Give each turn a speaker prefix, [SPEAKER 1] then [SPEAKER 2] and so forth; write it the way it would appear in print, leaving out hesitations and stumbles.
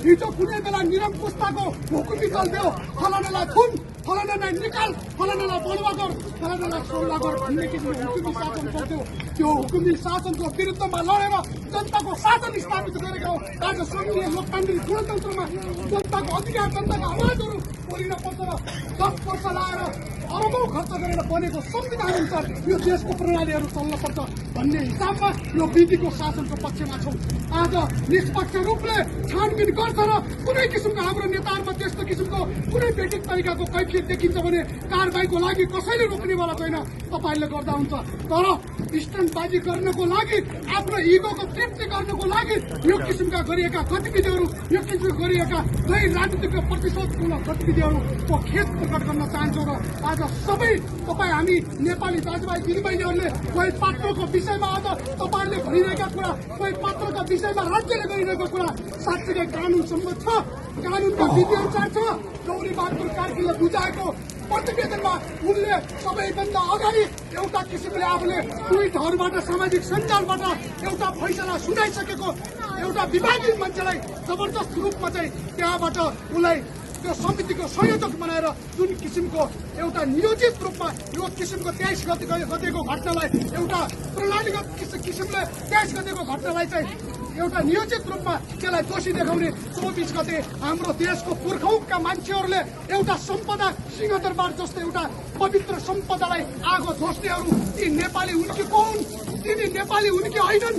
[SPEAKER 1] हिजो कुनै बेला निरङ्कुशताको हुकुमी चल्थ्यो, फलानालाई खुन, फलानालाई निकाल, फलानालाई बलुवा गर, फलानालाई सल्लाह गर भन्ने किसिमको हुकुमी शासन चल्थ्यो। त्यो हुकुमी शासनको विरुद्धमा लडेर जनताको शासन स्थापित गरेको आज संघीय लोकतान्त्रिक गणतन्त्रमा जनताको अधिकार, जनताको आवाजहरू बोलिन पर्छ र 10 वर्ष लाएर अरबौं खर्च गरेर बनेको संविधान अनुसार यो देशको प्रणालीहरू चल्न पर्छ भन्ने हिसाबमा यो विधिको शासनको पक्षमा छौँ। आज निष्पक्ष रूपले छानबिन गर्छ र कुनै किसिमको हाम्रो नेताहरूमा त्यस्तो किसिमको कुनै व्यक्तिगत तरिकाको कैफियत देखिन्छ भने कारबाहीको लागि कसैले रोक्नेवाला छैन। तपाईँहरूले गर्दा हुन्छ, तर स्टन्टबाजी गर्नको लागि, आफ्नो इगोको तृप्ति गर्नको लागि यो किसिमका गरिएका गतिविधिहरू, यो किसिमको गरिएका गैर राजनीतिक प्रतिशोधपूर्ण गतिविधिहरूको खेद प्रकट गर्न चाहन्छौँ। र आज सबै तपाईँ हामी नेपाली दाजुभाइ दिदीबहिनीहरूले कोही पात्रको विषयमा आज तपाईँहरूले भनिरहेका कुरा, कोही पात्रका विषयमा राज्यले गरिरहेको कुरा साँच्चै कानून सम्मत छ, कानूनका विधि अनुसार छ। गौरी बहादुर कार्कीले बुझाएको प्रतिवेदनमा उनले सबैभन्दा अगाडि एउटा किसिमले आफूले ट्विटहरूबाट, सामाजिक सञ्जालबाट एउटा फैसला सुनाइसकेको एउटा विवादित मान्छेलाई जबरजस्त रूपमा चाहिँ त्यहाँबाट उसलाई त्यो समितिको संयोजक बनाएर जुन किसिमको एउटा नियोजित रूपमा यो किसिमको 23 गतेको घटनालाई एउटा प्रणालीगत किसिमले 23 गतेको घटनालाई चाहिँ एउटा नियोजित रूपमा त्यसलाई दोषी देखाउने 24 गते हाम्रो देशको पुर्खौँका मान्छेहरूले एउटा सम्पदा सिंहदरबार जस्तो एउटा पवित्र सम्पदालाई आगो झोस्नेहरू ती नेपाली हुन् कि कौन, तिनी नेपाली हुन् कि होइनन्